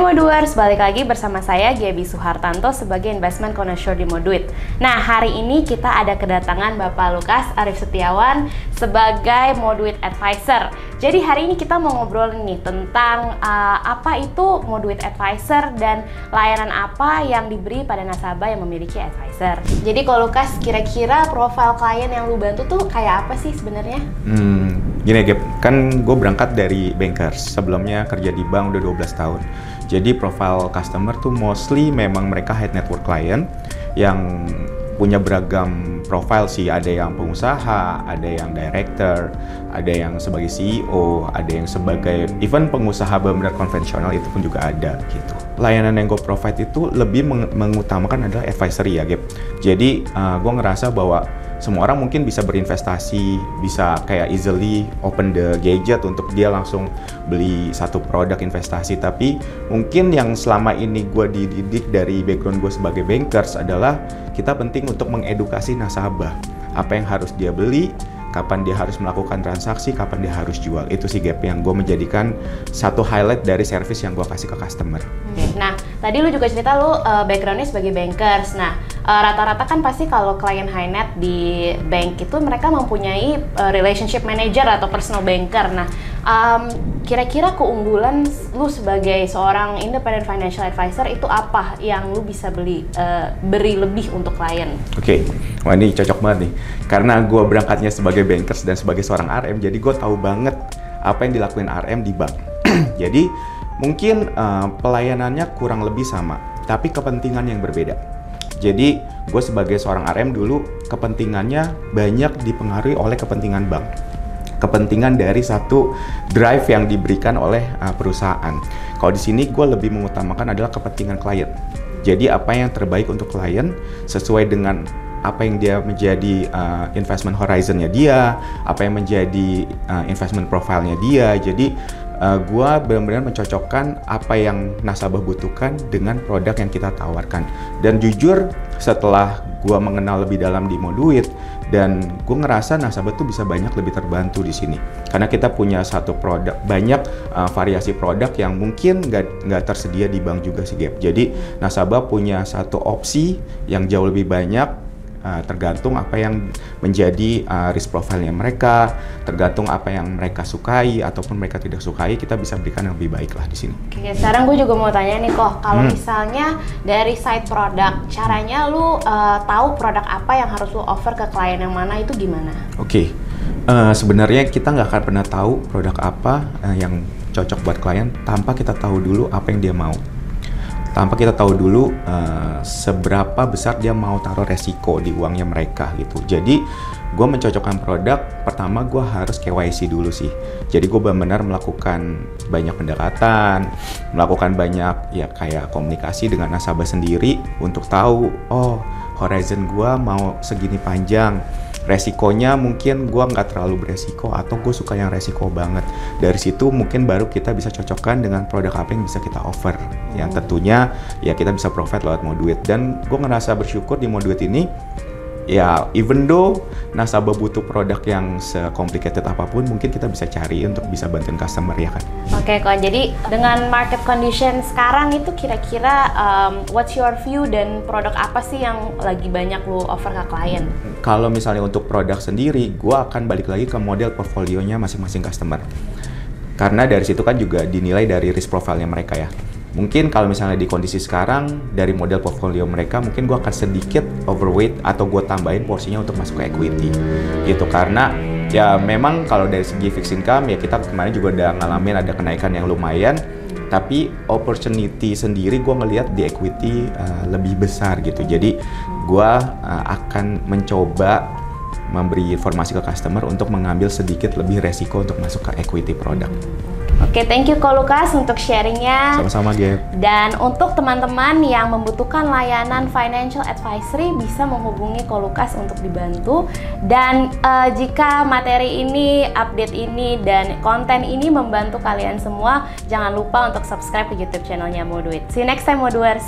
Moduers, balik lagi bersama saya Gaby Suhartanto sebagai Investment Connoisseur di Moduit. Nah, hari ini kita ada kedatangan Bapak Lukas Arif Setiawan sebagai Moduit Advisor. Jadi hari ini kita mau ngobrol nih tentang apa itu Moduit Advisor dan layanan apa yang diberi pada nasabah yang memiliki advisor. Jadi kalau Lukas, kira-kira profil klien yang lu bantu tuh kayak apa sih sebenarnya? Gini Gap, kan gue berangkat dari bankers, sebelumnya kerja di bank udah 12 tahun. Jadi profile customer tuh mostly memang mereka high net worth client yang punya beragam profile sih. Ada yang pengusaha, ada yang director, ada yang sebagai CEO, ada yang sebagai even pengusaha benar-benar konvensional, itu pun juga ada gitu. Layanan yang gue provide itu lebih mengutamakan adalah advisory ya Gap. Jadi gue ngerasa bahwa semua orang mungkin bisa berinvestasi, bisa kayak easily open the gadget untuk dia langsung beli satu produk investasi. Tapi mungkin yang selama ini gue dididik dari background gue sebagai bankers adalah kita penting untuk mengedukasi nasabah. Apa yang harus dia beli, kapan dia harus melakukan transaksi, kapan dia harus jual. Itu sih Gap yang gue menjadikan satu highlight dari service yang gue kasih ke customer. Nah, tadi lu juga cerita lu backgroundnya sebagai bankers. Nah, rata-rata kan pasti kalau klien high net di bank itu mereka mempunyai relationship manager atau personal banker. Nah, kira-kira keunggulan lu sebagai seorang independent financial advisor itu apa yang lu bisa beri lebih untuk klien? Oke, wah ini cocok banget nih. Karena gue berangkatnya sebagai bankers dan sebagai seorang RM, jadi gue tahu banget apa yang dilakuin RM di bank. Jadi mungkin pelayanannya kurang lebih sama, tapi kepentingan yang berbeda. Jadi gue sebagai seorang RM dulu kepentingannya banyak dipengaruhi oleh kepentingan bank. Kepentingan dari satu drive yang diberikan oleh perusahaan. Kalau di sini gue lebih mengutamakan adalah kepentingan klien. Jadi apa yang terbaik untuk klien sesuai dengan apa yang dia menjadi investment horizonnya dia, apa yang menjadi investment profile-nya dia. Jadi gue benar-benar mencocokkan apa yang nasabah butuhkan dengan produk yang kita tawarkan. Dan jujur setelah gue mengenal lebih dalam di Moduit, dan gue ngerasa nasabah tuh bisa banyak lebih terbantu di sini karena kita punya satu produk, banyak variasi produk yang mungkin nggak tersedia di bank juga sih Gap. Jadi nasabah punya satu opsi yang jauh lebih banyak, tergantung apa yang menjadi risk profile-nya mereka, tergantung apa yang mereka sukai ataupun mereka tidak sukai, kita bisa berikan yang lebih baik lah di sini. Oke, sekarang gue juga mau tanya nih kok, kalau misalnya dari side produk, caranya lu tahu produk apa yang harus lu offer ke klien yang mana, itu gimana? Oke, sebenarnya kita nggak akan pernah tahu produk apa yang cocok buat klien tanpa kita tahu dulu apa yang dia mau. Tanpa kita tahu dulu seberapa besar dia mau taruh resiko di uangnya mereka gitu. Jadi gue mencocokkan produk, pertama gue harus KYC dulu sih. Jadi gue benar-benar melakukan banyak pendekatan, melakukan banyak ya kayak komunikasi dengan nasabah sendiri untuk tahu, oh horizon gue mau segini panjang. Resikonya mungkin gue nggak terlalu beresiko atau gue suka yang resiko banget. Dari situ mungkin baru kita bisa cocokkan dengan produk apa yang bisa kita offer. Yang tentunya ya kita bisa provide lewat Moduit. Dan gue ngerasa bersyukur di Moduit ini, ya even though nasabah butuh produk yang se-complicated apapun, mungkin kita bisa cari untuk bisa bantuin customer ya kan. Oke kok, jadi dengan market condition sekarang itu kira-kira what's your view dan produk apa sih yang lagi banyak lu offer ke klien? Kalau misalnya untuk produk sendiri, gue akan balik lagi ke model portfolionya masing-masing customer. Karena dari situ kan juga dinilai dari risk profile-nya mereka ya. Mungkin kalau misalnya di kondisi sekarang, dari model portfolio mereka, mungkin gue akan sedikit overweight atau gue tambahin porsinya untuk masuk ke equity. Gitu, karena ya memang kalau dari segi fixed income, ya kita kemarin juga udah ngalamin ada kenaikan yang lumayan. Tapi opportunity sendiri gue ngelihat di equity lebih besar gitu. Jadi gue akan mencoba memberi informasi ke customer untuk mengambil sedikit lebih resiko untuk masuk ke equity produk. Oke, thank you Ko Lukas untuk sharingnya. Sama-sama Gap. Dan untuk teman-teman yang membutuhkan layanan financial advisory bisa menghubungi Ko Lukas untuk dibantu. Dan jika materi ini, update ini, dan konten ini membantu kalian semua, jangan lupa untuk subscribe ke YouTube channelnya Moduit. See you next time Moduers.